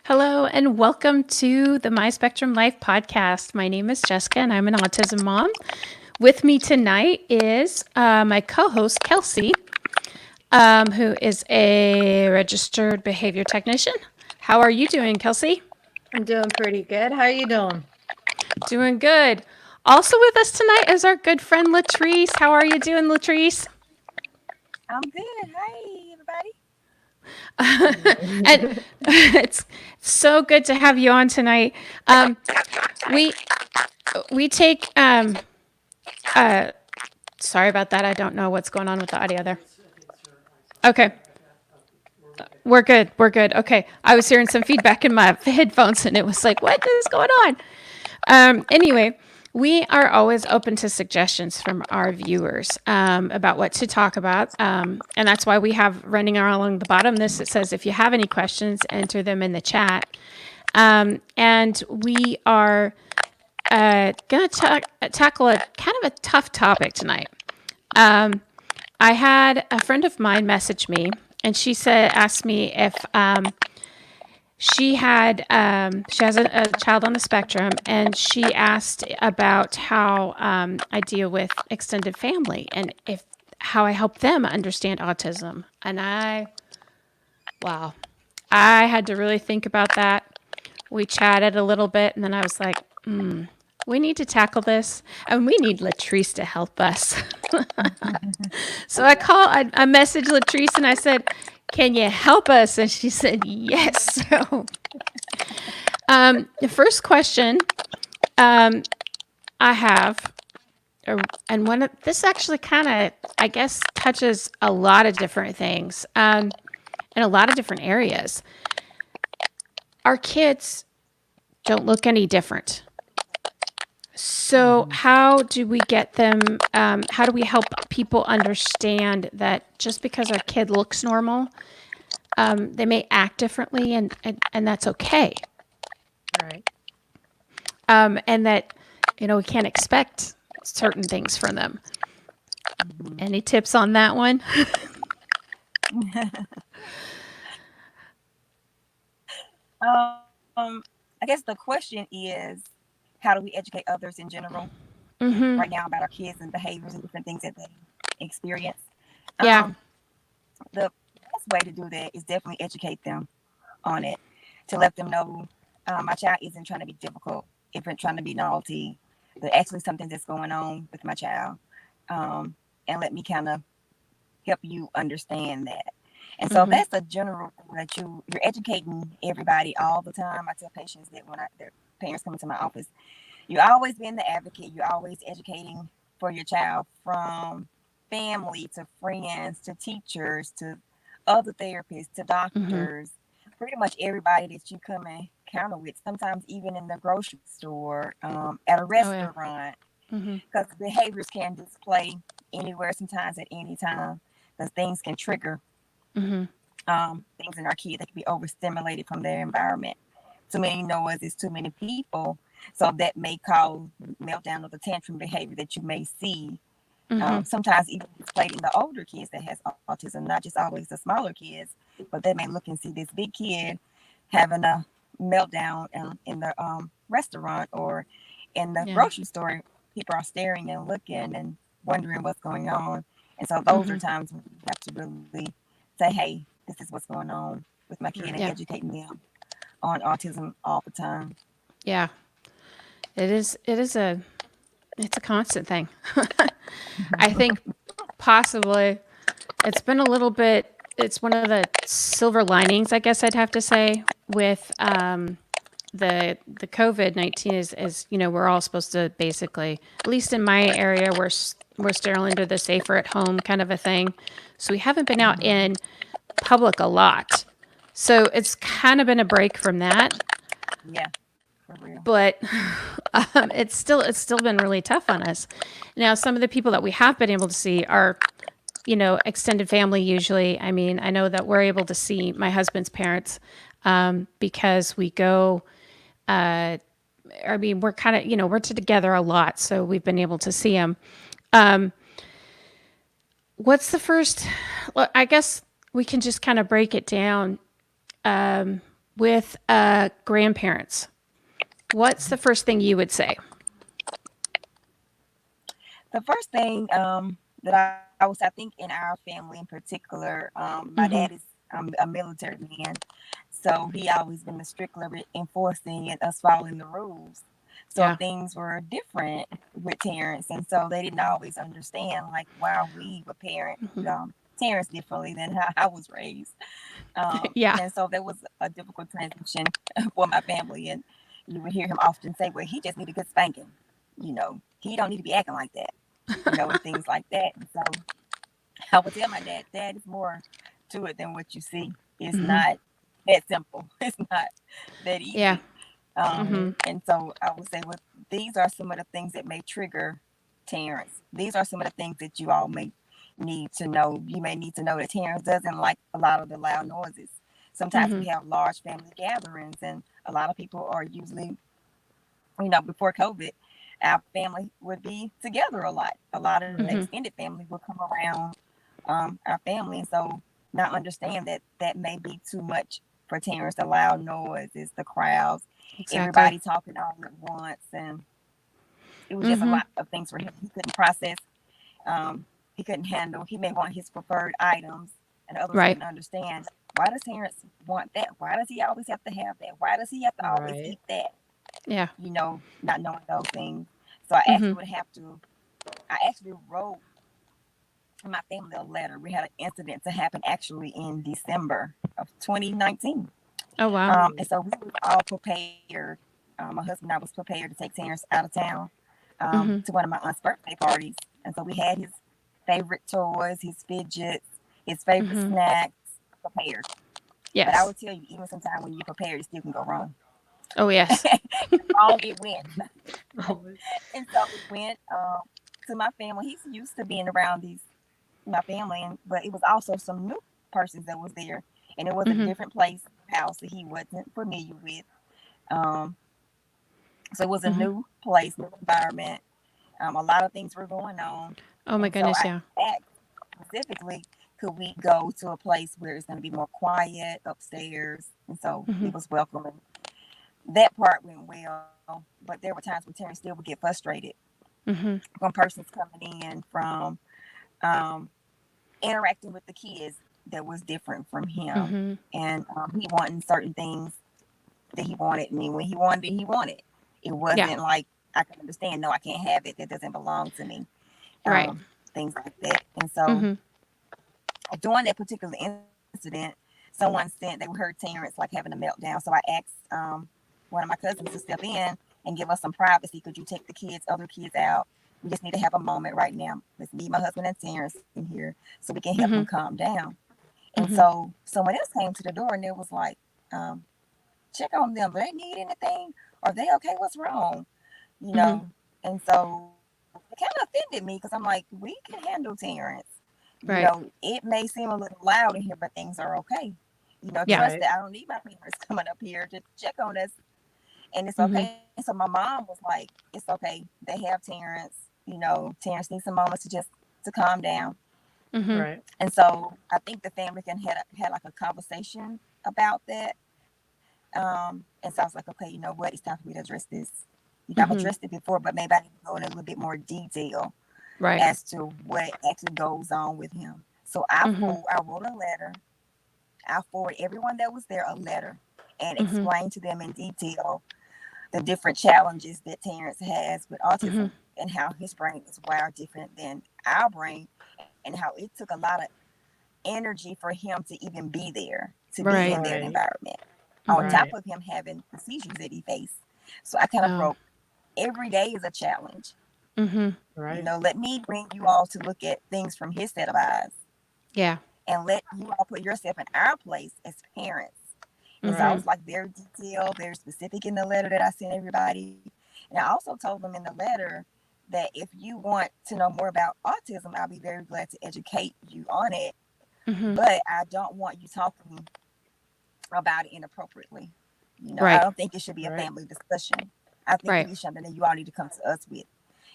Hello and welcome to the My Spectrum Life podcast. My name is Jessica and I'm an autism mom. With me tonight is my co-host Kelsey, who is a registered behavior technician. How are you doing, Kelsey? I'm doing pretty good. How are you doing? Doing good. Also with us tonight is our good friend Latrice. How are you doing, Latrice? I'm good. Hey, everybody. And it's so good to have you on tonight. We we take uh, sorry about that. I don't know what's going on with the audio there. Okay. We're good. We're good. Okay. I was hearing some feedback in my headphones and it was like, what is going on? Anyway, we are always open to suggestions from our viewers about what to talk about. And that's why we have running along the bottom this. It says, if you have any questions, enter them in the chat. And we are going to tackle a kind of a tough topic tonight. I had a friend of mine message me, and she asked me if she has a child on the spectrum, and she asked about how I deal with extended family and if how I help them understand autism. And wow, I had to really think about that. We chatted a little bit, and then I was like, we need to tackle this, and we need Latrice to help us. So I messaged Latrice and I said, can you help us? And she said, yes. So the first question I have, and this actually kind of, I guess, touches a lot of different things in a lot of different areas. Our kids don't look any different. So how do we get them, how do we help people understand that just because our kid looks normal, they may act differently and that's okay. Right. And that, we can't expect certain things from them. Any tips on that one? I guess the question is, how do we educate others in general Mm-hmm. right now about our kids and behaviors and different things that they experience? Yeah. Um, the best way to do that is definitely educate them on it, to let them know my child isn't trying to be difficult, isn't trying to be naughty. There's actually something that's going on with my child, and let me kind of help you understand that. And so Mm-hmm. that's a general thing that you're educating everybody all the time. I tell patients that when their parents come into my office, you're always being the advocate. You're always educating for your child, from family to friends to teachers to other therapists to Mm-hmm. doctors. Pretty much everybody that you come and encounter with. Sometimes even in the grocery store, at a Oh yeah. restaurant, Mm-hmm. because behaviors can display anywhere, sometimes at any time. Because things can trigger Mm-hmm. things in our kids that can be overstimulated from their environment. Too many noises, too many people. So that may cause meltdown or the tantrum behavior that you may see. Mm-hmm. Sometimes even displayed in the older kids that has autism, not just always the smaller kids, but they may look and see this big kid having a meltdown in the restaurant or in the Yeah. grocery store. People are staring and looking and wondering what's going on. And so those are Mm-hmm. times when you have to really say, hey, this is what's going on with my kid, and Right. Yeah. educating them on autism all the time. Yeah. It is. It's a constant thing. I think possibly it's been a little bit. It's one of the silver linings, I guess I'd have to say, with the COVID-19 is we're all supposed to basically, at least in my area, we're still under the safer at home kind of a thing. So we haven't been out in public a lot. So it's kind of been a break from that, Yeah, for real. but it's still been really tough on us. Now, some of the people that we have been able to see are extended family usually. I mean, I know that we're able to see my husband's parents because we go. I mean, we're kind of we're together a lot, so we've been able to see them. Um, what's the first? Well, I guess we can just kind of break it down. with grandparents, what's the first thing you would say? The first thing that I was, I think in our family in particular, my Mm-hmm. dad is a military man, so he always been the stickler with enforcing and us following the rules. So Yeah. things were different with Terrence, and so they didn't always understand like why we would parent Mm-hmm. Terrence differently than how I was raised. Yeah. And so there was a difficult transition for my family, and you would hear him often say, "Well, he just need a good spanking." He don't need to be acting like that, and things like that. And so I would tell my dad, Dad, it's more to it than what you see. It's Mm-hmm. not that simple. It's not that Yeah. easy. Mm-hmm. And so I would say, well, these are some of the things that may trigger Terrence. These are some of the things that you all may need to know. You may need to know that Terrence doesn't like a lot of the loud noises. Sometimes Mm-hmm. we have large family gatherings, and a lot of people are usually, before COVID, our family would be together a lot. A lot of the Right. Mm-hmm. extended family would come around our family. And so not understand that that may be too much for Terrence, the loud noises, the crowds, Exactly. everybody talking all at once. And it was just a Mm-hmm. lot of things for him. He couldn't process. He couldn't handle. He may want his preferred items, and others Right. couldn't understand. Why does Terrence want that? Why does he always have to have that? Why does he have to always Right. eat that? Yeah. Not knowing those things. So I Mm-hmm. actually would have to. I actually wrote my family a letter. We had an incident to happen actually in December of 2019. Oh wow. And so we were all prepared. My husband and I was prepared to take Terrence out of town Mm-hmm. to one of my aunt's birthday parties. And so we had his favorite toys, his fidgets, his favorite Mm-hmm. snacks prepared. But I Yes. would tell you, even sometimes when you're prepared, it still can go wrong. Oh yes. Wrong it went. Always. And so we went to my family. He's used to being around my family, but it was also some new persons that was there, and it was a Mm-hmm. different place, house that he wasn't familiar with. Um, so it was a Mm-hmm. new place, new environment. A lot of things were going on, Oh my and so goodness. I Yeah. asked specifically, could we go to a place where it's going to be more quiet upstairs? And so Mm-hmm. it was welcoming. That part went well, but there were times when Terrence still would get frustrated Mm-hmm. from persons coming in, from um, interacting with the kids that was different from him, Mm-hmm. and he wanting certain things that he wanted. And when he wanted it, he wanted. It Yeah. wasn't like I can understand. No, I can't have it. That doesn't belong to me. Right. Things like that. And so Mm-hmm. during that particular incident, someone said they heard Terrence like having a meltdown. So I asked one of my cousins to step in and give us some privacy. Could you take the other kids out? We just need to have a moment right now. Let's meet my husband and Terrence in here so we can help Mm-hmm. him calm down. And Mm-hmm. so someone else came to the door and it was like, um, check on them. Do they need anything? Are they okay? What's wrong? You Mm-hmm. know? And so it kind of offended me because I'm like, we can handle Terrence. Right. It may seem a little loud in here, but things are okay. Yeah. Trust Right. that I don't need my parents coming up here to check on us, and it's Mm-hmm. okay. So my mom was like, it's okay. They have Terrence. Terrence needs some moments to calm down. Mm-hmm. Right. And so I think the family can had like a conversation about that. And so I was like, okay, you know what? It's time for me to address this. I've Mm-hmm. addressed it before, but maybe I need to go in a little bit more detail Right. as to what actually goes on with him. So Mm-hmm. I wrote a letter. I forwarded everyone that was there a letter and Mm-hmm. explained to them in detail the different challenges that Terrence has with Mm-hmm. autism and how his brain is wired different than our brain, and how it took a lot of energy for him to even be there, to be Right. in that Right. environment, on Mm-hmm. top Right. of him having the seizures that he faced. So I kind of Oh. wrote, every day is a challenge. Mm-hmm. Right. Let me bring you all to look at things from his set of eyes, Yeah. and let you all put yourself in our place as parents. And so I Mm-hmm. Right. was like very detailed, very specific in the letter that I sent everybody. And I also told them in the letter that if you want to know more about autism, I'll be very glad to educate you on it. Mm-hmm. But I don't want you talking about it inappropriately. I Right. don't think it should be a Right. family discussion. I think it Right. is something that you all need to come to us with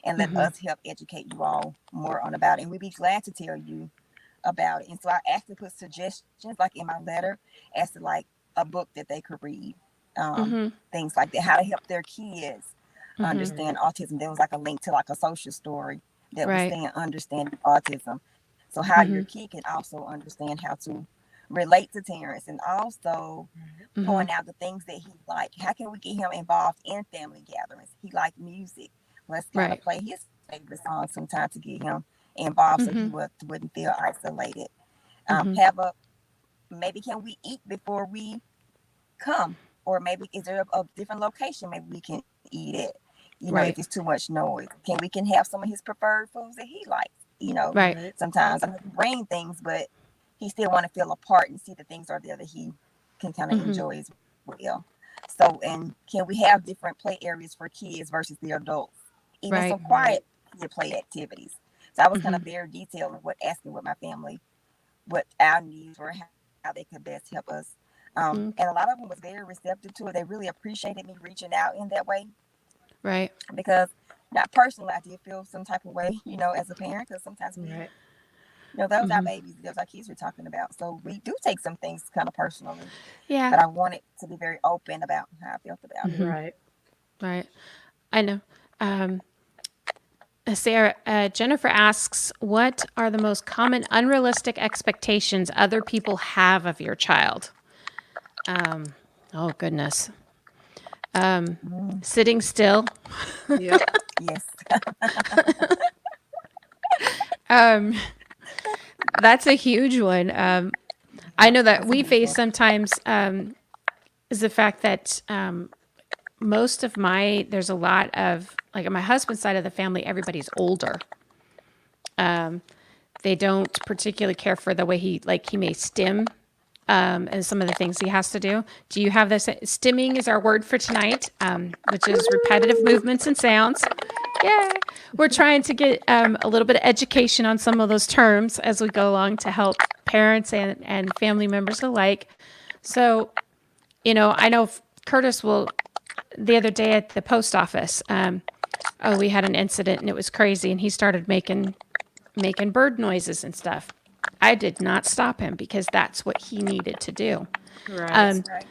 and let Mm-hmm. us help educate you all more on about it. And we'd be glad to tell you about it. And so I actually put suggestions like in my letter as to like a book that they could read, Mm-hmm. things like that, how to help their kids Mm-hmm. understand autism. There was like a link to like a social story that was Right. saying understanding autism. So how Mm-hmm. your kid can also understand how to relate to Terrence, and also Mm-hmm. point out the things that he like. How can we get him involved in family gatherings? He liked music. Let's kind Right. of play his favorite song sometimes to get him involved, so he Mm-hmm. wouldn't feel isolated. Mm-hmm. Have a maybe can we eat before we come, or maybe is there a different location maybe we can eat it, if Right. it's too much noise, we can have some of his preferred foods that he likes. Right. Right. Sometimes I bring things, but he still want to feel a part and see the things are there that he can kind of Mm-hmm. enjoy as well. So, and can we have different play areas for kids versus the adults, even Right. some quiet kid play activities? So I was kind Mm-hmm. of very detailed in asking what my family, what our needs were, how they could best help us. Mm-hmm. And a lot of them was very receptive to it. They really appreciated me reaching out in that way, Right. because not personally, I did feel some type of way, as a parent, because sometimes we, Right. those are our Mm-hmm. babies, those are our kids we're talking about. So we do take some things kind of personally, Yeah. but I wanted to be very open about how I felt about it. Mm-hmm. Right. Right. I know. Sarah, Jennifer asks, what are the most common unrealistic expectations other people have of your child? Oh, goodness. Sitting still. Yep. Yes. That's a huge one. I know that we face sometimes is the fact that there's a lot of, like on my husband's side of the family, everybody's older. They don't particularly care for the way he may stim and some of the things he has to do. Do you have this? Stimming is our word for tonight, which is repetitive movements and sounds. Yeah, we're trying to get a little bit of education on some of those terms as we go along to help parents and family members alike. So, I know Curtis will, the other day at the post office, we had an incident and it was crazy, and he started making bird noises and stuff. I did not stop him because that's what he needed to do. Right. Right.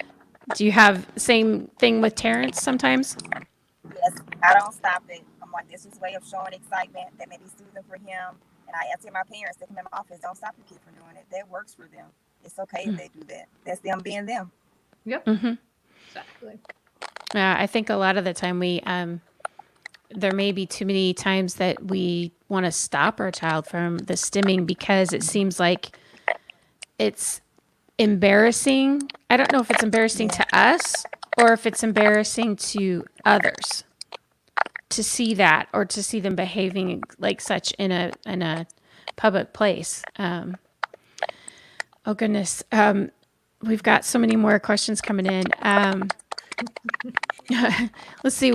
Do you have same thing with Terrence sometimes? Yes. I don't stop it. I'm like, this is a way of showing excitement that may be soothing for him. And I tell my parents that come in my office, don't stop your kid from doing it. That works for them. It's okay if they do that. That's them being them. Yep. Mm-hmm. Exactly. Yeah, I think a lot of the time there may be too many times that we want to stop our child from the stimming because it seems like it's embarrassing. I don't know if it's embarrassing to us or if it's embarrassing to others to see that, or to see them behaving like such in a public place. Oh goodness. We've got so many more questions coming in. Let's see.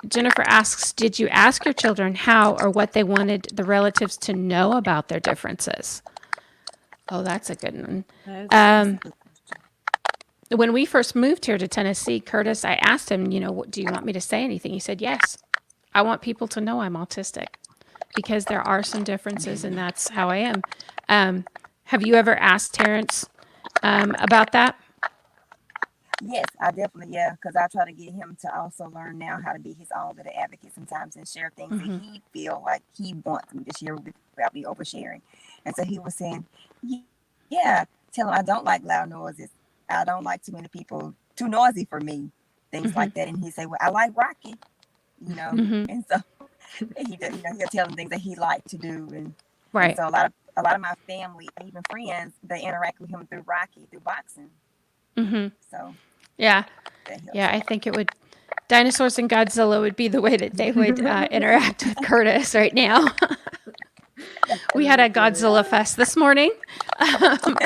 Jennifer asks, did you ask your children how or what they wanted the relatives to know about their differences? Oh, that's a good one. When we first moved here to Tennessee, Curtis, I asked him, do you want me to say anything? He said, yes. I want people to know I'm autistic because there are some differences, and that's how I am. Have you ever asked Terrence about that? Yes, I definitely, because I try to get him to also learn now how to be his own little advocate sometimes and share things that he feel like he wants me to share without me oversharing. And so he was saying, yeah, tell him I don't like loud noises. I don't like too many people, too noisy for me, things like that. And he say, well, I like Rocky, and so he does, he'll tell him things that he liked to do. And Right. so a lot of my family, even friends, they interact with him through Rocky, through boxing. So Yeah. that helps. Yeah, I think it would. Dinosaurs and Godzilla would be the way that they would interact with Curtis right now. We had a Godzilla fest this morning,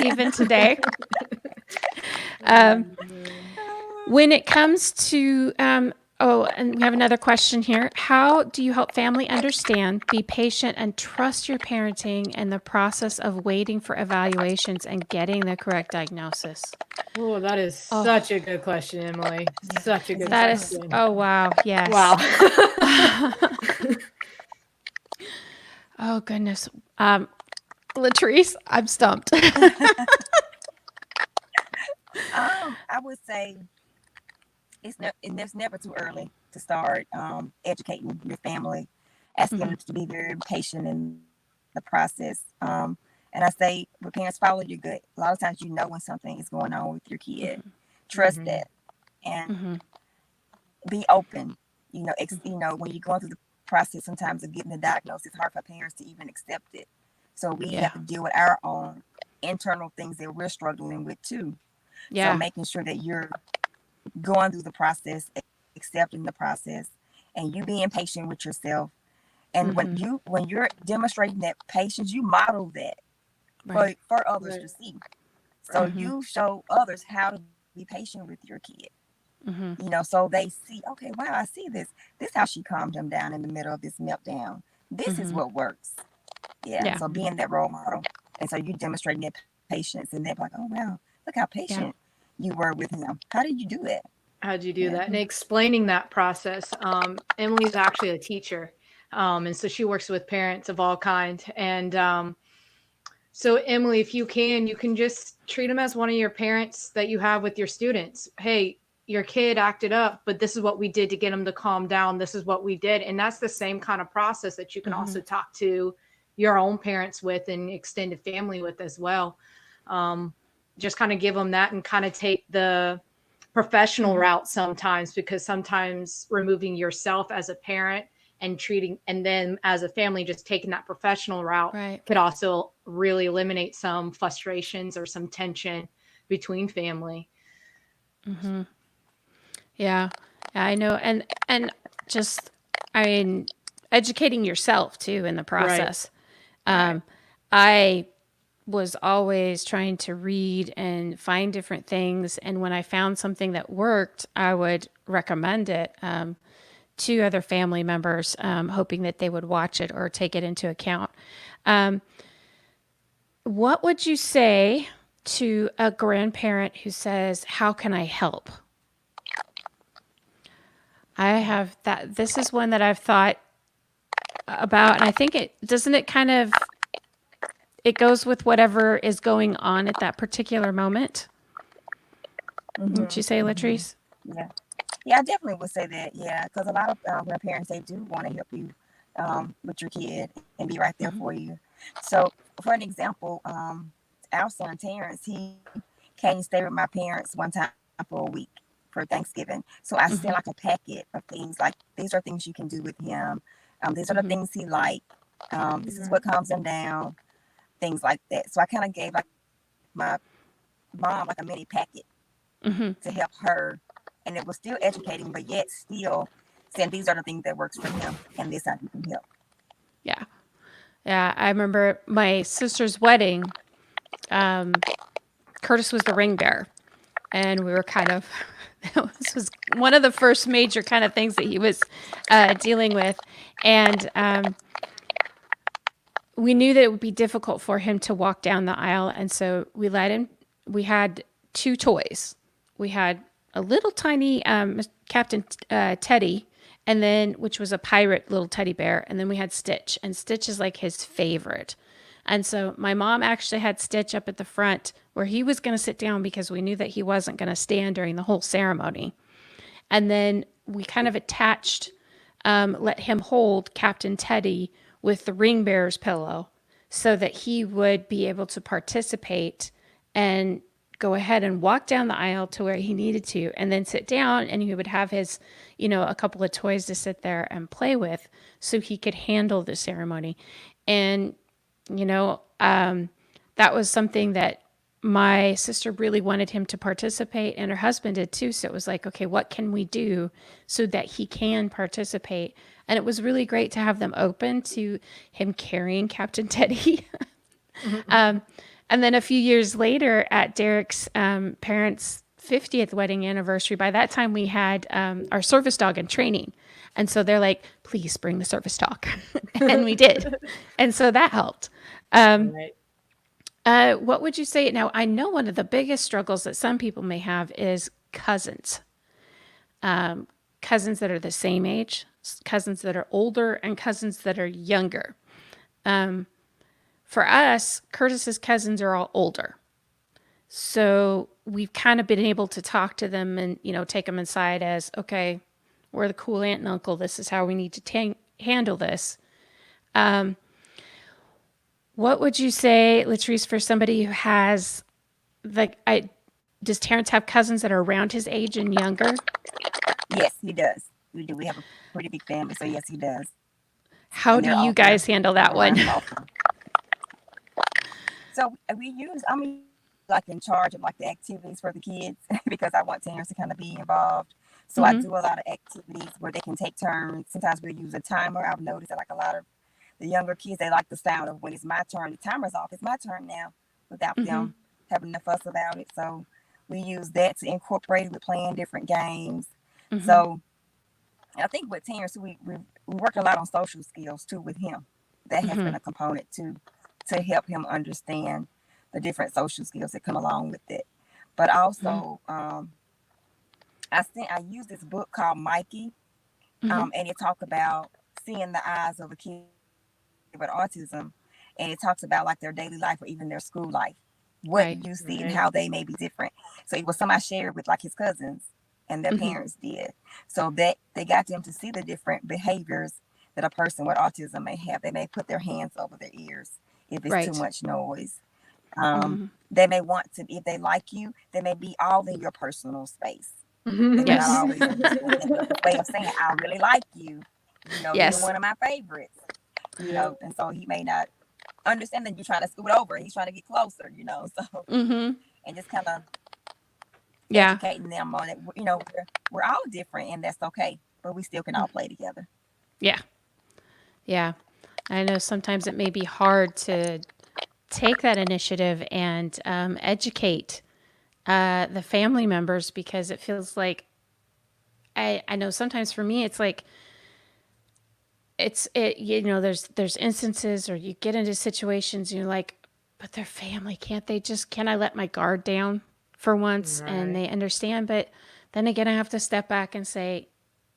even today. When it comes to, and we have another question here. How do you help family understand, be patient, and trust your parenting and the process of waiting for evaluations and getting the correct diagnosis? Oh, that is such a good question, Emily. Such a good That is, question. oh, wow. Yes. Wow. Oh, goodness. Latrice, I'm stumped. I would say it's never too early to start educating your family, asking them to be very patient in the process. And I say, when parents follow your gut, a lot of times you know when something is going on with your kid. Trust that and be open. When you're going through the process, sometimes of getting the diagnosis, it's hard for parents to even accept it. So we have to deal with our own internal things that we're struggling with too. So making sure that you're going through the process, accepting the process, and you being patient with yourself. And when you're demonstrating that patience, you model that for others to see. So you show others how to be patient with your kid. So they see, okay, wow, I see this. This is how she calmed him down in the middle of this meltdown. This is what works. Yeah. So being that role model. And so you demonstrating that patience, and they're like, oh wow, look how patient you were with him. How did you do that? How'd you do that? And explaining that process. Emily's actually a teacher. And so she works with parents of all kinds. And so Emily, if you can just treat them as one of your parents that you have with your students. Hey, your kid acted up, but this is what we did to get him to calm down. This is what we did. And that's the same kind of process that you can also talk to your own parents with and extended family with as well. Just kind of give them that and kind of take the professional route sometimes, because sometimes removing yourself as a parent and treating, and then as a family, just taking that professional route could also really eliminate some frustrations or some tension between family. Yeah, I know. And just, I mean, educating yourself too in the process. I was always trying to read and find different things. And when I found something that worked, I would recommend it to other family members, hoping that they would watch it or take it into account. What would you say to a grandparent who says, how can I help? I have that. This is one that I've thought about, and I think it goes with whatever is going on at that particular moment. Would you say, Latrice? Yeah, I definitely would say that. Yeah, because a lot of grandparents, they do want to help you with your kid and be right there for you. So, for an example, our son Terrence, he came and stayed with my parents one time for a week for Thanksgiving. So I sent like a packet of things, like these are things you can do with him. These are the things he likes. This is what calms him down. Things like that. So I kind of gave like my mom like a mini packet to help her, and it was still educating, but yet still saying these are the things that works for him, and this how you can help. Yeah. I remember my sister's wedding. Curtis was the ring bearer, and we were kind of, this was one of the first major kind of things that he was dealing with. And we knew that it would be difficult for him to walk down the aisle. And so we let him, we had two toys. We had a little tiny Captain Teddy, and then, which was a pirate little teddy bear. And then we had Stitch, and Stitch is like his favorite. And so my mom actually had Stitch up at the front where he was going to sit down, because we knew that he wasn't going to stand during the whole ceremony. And then we kind of attached, let him hold Captain Teddy with the ring bearer's pillow, so that he would be able to participate and go ahead and walk down the aisle to where he needed to, and then sit down, and he would have his, a couple of toys to sit there and play with, so he could handle the ceremony. And, that was something that my sister really wanted him to participate, and her husband did too. So it was like, okay, what can we do so that he can participate? And it was really great to have them open to him carrying Captain Teddy. And then a few years later, at Derek's parents' 50th wedding anniversary, by that time we had our service dog in training. And so they're like, please bring the service dog. And we did. And so that helped. What would you say? Now, I know one of the biggest struggles that some people may have is cousins. Cousins that are the same age, cousins that are older, and cousins that are younger. For us, Curtis's cousins are all older. So we've kind of been able to talk to them and, take them inside as, okay, we're the cool aunt and uncle. This is how we need to handle this. What would you say, Latrice, for somebody who has, does Terrence have cousins that are around his age and younger? Yes, he does. We do. We have a pretty big family, so yes, he does. How And do they're you all here guys handle that one? around also. So we use, I'm like in charge of like the activities for the kids because I want Terrence to kind of be involved. So I do a lot of activities where they can take turns. Sometimes we use a timer. I've noticed that like a lot of the younger kids, they like the sound of when it's my turn, the timer's off. It's my turn now without them having to fuss about it. So we use that to incorporate it with playing different games. So I think with Terrence, we work a lot on social skills too with him. That has been a component to help him understand the different social skills that come along with it. But also, I use this book called Mikey, and it talks about seeing the eyes of a kid with autism, and it talks about like their daily life or even their school life, what you see and how they may be different. So it was something I shared with like his cousins and their parents did, so that they got them to see the different behaviors that a person with autism may have. They may put their hands over their ears if it's too much noise. They may want to, if they like you, they may be all in your personal space. They may not always understand the way of saying, I really like you. You're one of my favorites. And so he may not understand that you're trying to scoot over. He's trying to get closer, so, and just kind of educating them on it. We're all different and that's okay, but we still can all play together. Yeah. Yeah. I know sometimes it may be hard to take that initiative and educate the family members because it feels like, I know sometimes for me, it's like, there's instances or you get into situations and you're like, but they're family. Can I let my guard down for once? And they understand. But then again, I have to step back and say,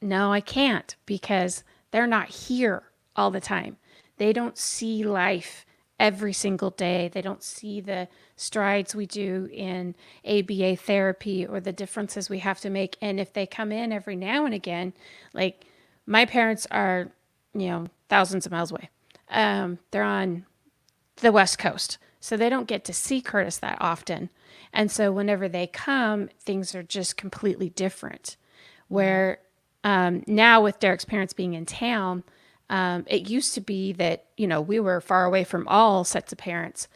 no, I can't because they're not here all the time. They don't see life every single day. They don't see the strides we do in ABA therapy or the differences we have to make. And if they come in every now and again, like my parents are, thousands of miles away. They're on the West Coast, so they don't get to see Curtis that often. And so whenever they come, things are just completely different. Where now with Derek's parents being in town, it used to be that, we were far away from all sets of parents.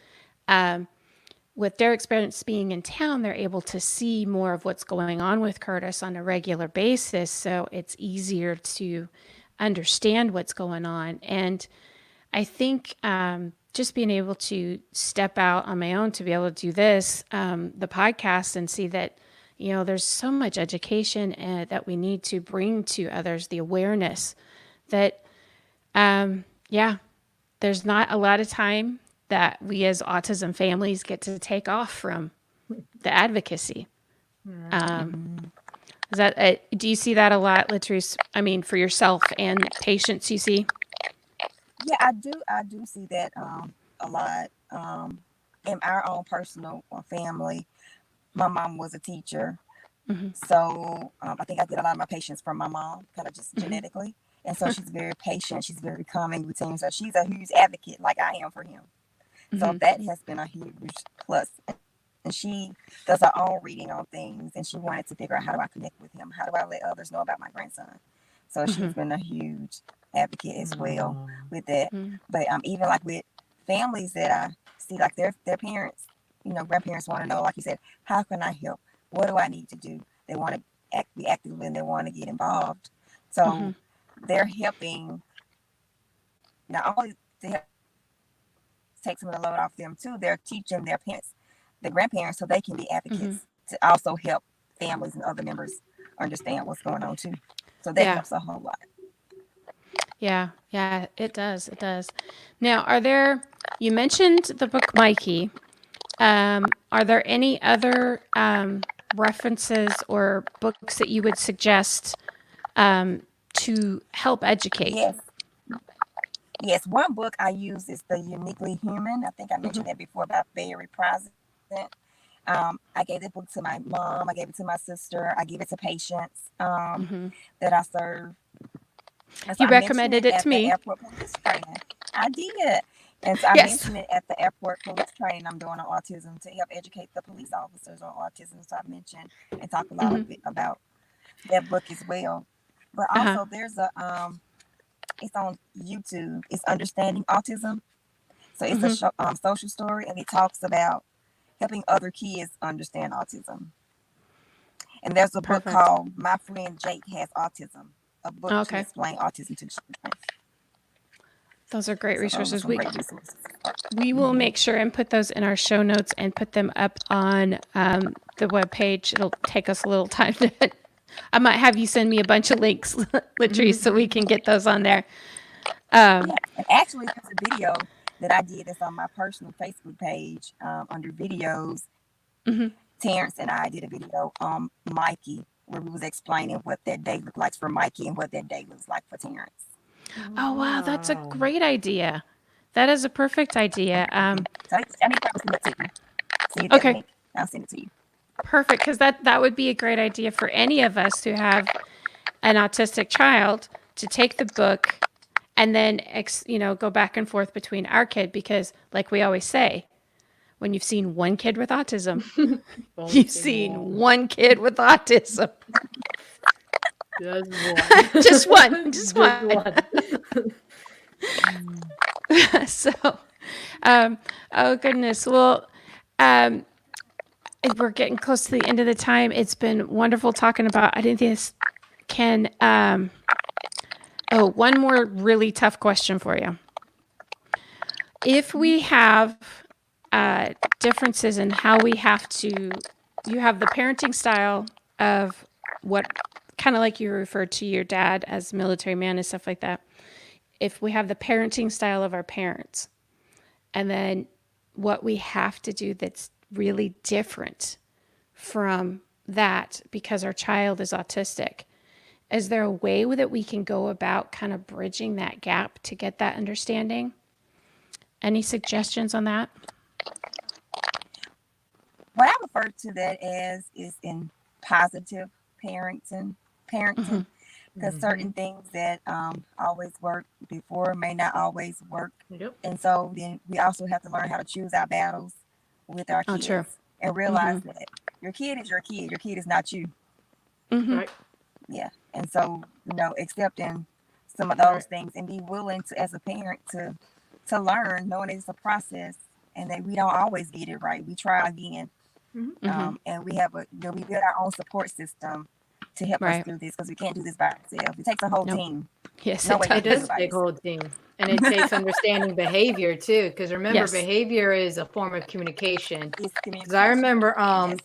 With Derek's parents being in town, they're able to see more of what's going on with Curtis on a regular basis. So it's easier to understand what's going on. And I think just being able to step out on my own to be able to do this, the podcast, and see that, there's so much education that we need to bring to others, the awareness that, there's not a lot of time that we as autism families get to take off from the advocacy. Is that do you see that a lot, Latrice? I mean, for yourself and patients you see? Yeah, I do see that a lot. In our own personal family, my mom was a teacher. So I think I get a lot of my patients from my mom, kind of just genetically. And so she's very patient. She's very calming with him. So she's a huge advocate like I am for him. So that has been a huge plus. And she does her own reading on things. And she wanted to figure out, how do I connect with him? How do I let others know about my grandson? So she's been a huge advocate as well with that. But even like with families that I see, like their parents, grandparents want to know, like you said, how can I help? What do I need to do? They want to be active and they want to get involved. So they're helping not only to help take some of the load off them too, they're teaching their parents, the grandparents, so they can be advocates to also help families and other members understand what's going on too. So that helps a whole lot. Yeah, it does. It does. Now, you mentioned the book Mikey. Are there any other references or books that you would suggest to help educate? Yes. One book I use is The Uniquely Human. I think I mentioned that before, about Barry President. I gave the book to my mom. I gave it to my sister. I gave it to patients Mm-hmm. that I serve. And so You I mentioned recommended it it at to the me. airport police training. I did. And so I Yes. mentioned it at the airport police training I'm doing on autism to help educate the police officers on autism. So I mentioned and talk a lot Mm-hmm. of it about that book as well. But Uh-huh. also there's a it's on YouTube. It's Understanding Autism. So it's a Mm-hmm. social story, and it talks about helping other kids understand autism. And there's a book Perfect. called My Friend Jake Has Autism, a book to Okay. explain autism to children. Those are great So those are resources. some great resources. We will make sure and put those in our show notes and put them up on the webpage. It'll take us a little time to. I might have you send me a bunch of links, Latrice, so we can get those on there. Yeah. And actually, there's a video that I did that's on my personal Facebook page under videos. Mm-hmm. Terrence and I did a video on Mikey where we was explaining what that day looked like for Mikey and what that day looks like for Terrence. Oh, wow. That's a great idea. That is a perfect idea. So I need to send it to you. See that Okay. link. I'll send it to you. Perfect. Because that would be a great idea for any of us who have an autistic child to take the book and then, go back and forth between our kid. Because, like we always say, when you've seen one kid with autism, you've seen one kid with autism. Just one. Just one. Just one. one. So, oh goodness. Well, um, we're getting close to the end of the time. It's been wonderful talking about. I didn't think this can. One more really tough question for you. If we have differences in how we have to, you have the parenting style of what, kind of like you referred to your dad as military man and stuff like that. If we have the parenting style of our parents, and then what we have to do that's really different from that because our child is autistic, is there a way that we can go about kind of bridging that gap to get that understanding? Any suggestions on that? What I refer to that as is in positive parenting. Because certain things that always work before may not always work. Yep. And so then we also have to learn how to choose our battles with our kids. True. And realize that your kid is your kid. Your kid is not you. Right. Yeah. And so, accepting some of those things and be willing to, as a parent, to learn, knowing it's a process and that we don't always get it right. We try again. And we have we build our own support system to help us through this because we can't do this by ourselves. It takes a whole team. Yes, It does take a whole team. And it takes understanding behavior too. Because remember, behavior is a form of communication. Because I remember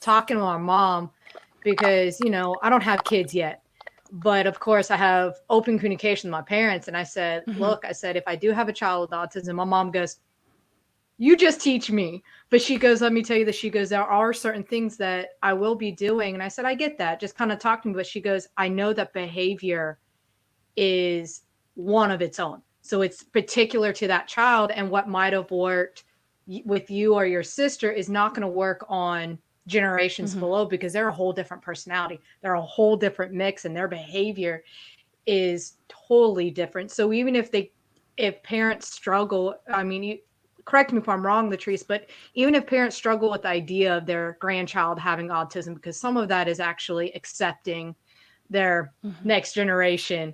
talking to our mom because, I don't have kids yet. But of course, I have open communication with my parents. And I said, look, if I do have a child with autism, my mom goes, you just teach me. But she goes, let me tell you that she goes, there are certain things that I will be doing. And I said, I get that. Just kind of talk to me. But she goes, I know that behavior is one of its own. So it's particular to that child. And what might have worked with you or your sister is not going to work on generations below because they're a whole different personality. They're a whole different mix and their behavior is totally different. So even if parents struggle, correct me if I'm wrong, Latrice, but even if parents struggle with the idea of their grandchild having autism, because some of that is actually accepting their next generation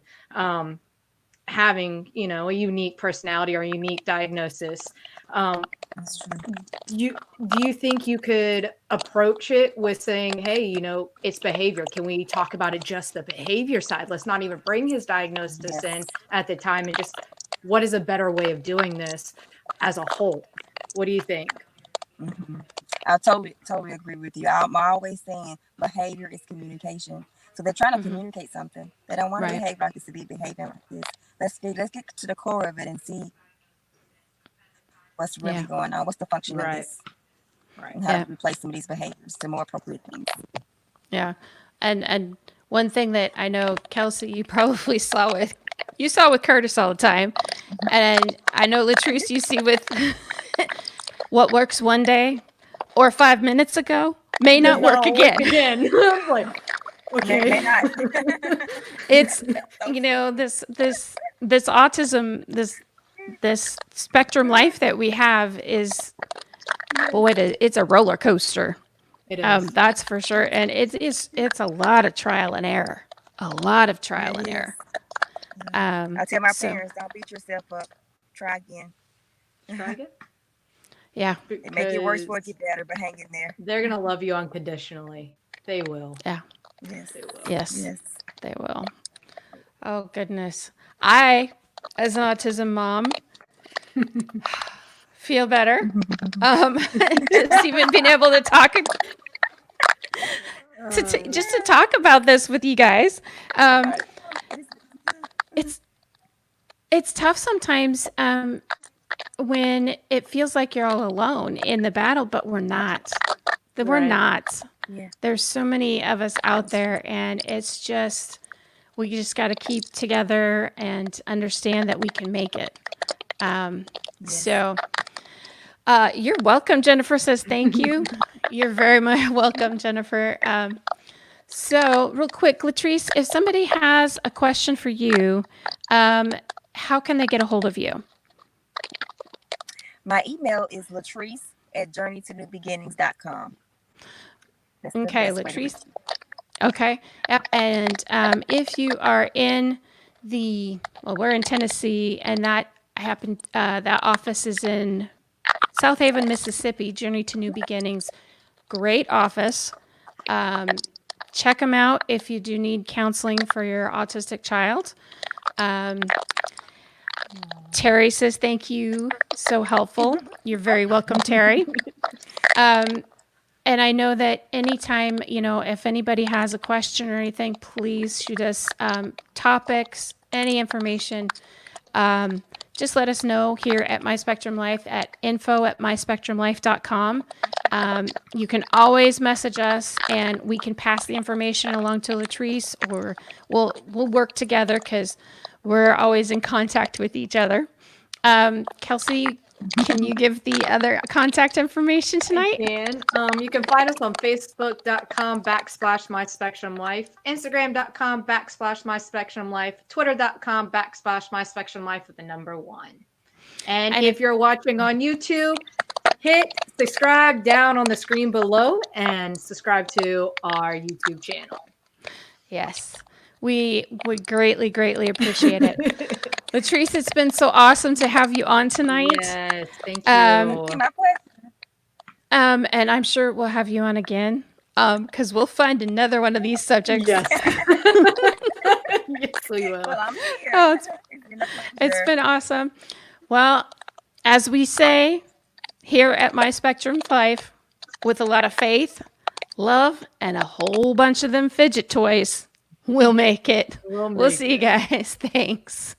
having, a unique personality or a unique diagnosis. Do you think you could approach it with saying, hey, it's behavior. Can we talk about it just the behavior side? Let's not even bring his diagnosis in at the time and just what is a better way of doing this as a whole? What do you think? I totally agree with you. I'm always saying behavior is communication. So they're trying to communicate something. They don't want to behave like this to be behaving like this. Let's get to the core of it and see what's really going on. What's the function of this? Right. And how to replace some of these behaviors to more appropriate things. Yeah. And one thing that I know, Kelsey, you probably saw with Curtis all the time. And I know, Latrice, you see with what works one day or 5 minutes ago may not work again. I'm like, May okay. not. It's, you know, this autism, this spectrum life that we have is, boy, it's a roller coaster. It is. That's for sure. And it's a lot of trial and error. A lot of trial and It is. error. I tell my So, parents, don't beat yourself up. Try again. Try it. yeah, It make it worse before it Because get better, but hang in there. they're gonna love you unconditionally. They will. yeah, Yes. They will. yes, Yes. they will. Oh, goodness. I, as an autism mom, feel better. Just even being able to talk, just to talk about this with you guys. It's tough sometimes when it feels like you're all alone in the battle, but we're not. We're Right. not. Yeah. There's so many of us out there, and it's just, we just got to keep together and understand that we can make it. So you're welcome. Jennifer says thank you. You're very much welcome, Jennifer. So real quick, Latrice, if somebody has a question for you, how can they get a hold of you? My email is latrice@journeytonewbeginnings.com. That's the Okay, best way to reach Latrice. me. Okay. Yep. And if you are in we're in Tennessee, and that office is in South Haven, Mississippi, Journey to New Beginnings. Great office. Check them out if you do need counseling for your autistic child. Terry says, thank you. So helpful. You're very welcome, Terry. And I know that anytime, if anybody has a question or anything, please shoot us topics, any information. Just let us know here at My Spectrum Life at info@myspectrumlife.com. You can always message us, and we can pass the information along to Latrice, or we'll work together because we're always in contact with each other. Kelsey, can you give the other contact information tonight? You can find us on facebook.com/myspectrumlife, instagram.com/myspectrumlife, twitter.com/myspectrumlife with the number 1. And And if you're watching on YouTube, hit subscribe down on the screen below and subscribe to our YouTube channel. Yes, we would greatly, greatly appreciate it. Latrice, it's been so awesome to have you on tonight. Yes, thank you. My pleasure. And I'm sure we'll have you on again because we'll find another one of these subjects. Yes. Yes, we will. Well, I'm here. Oh, It's been a it's pleasure. been awesome. Well, as we say here at My Spectrum Life, with a lot of faith, love, and a whole bunch of them fidget toys, we'll make it. We'll We'll make see you guys. Thanks.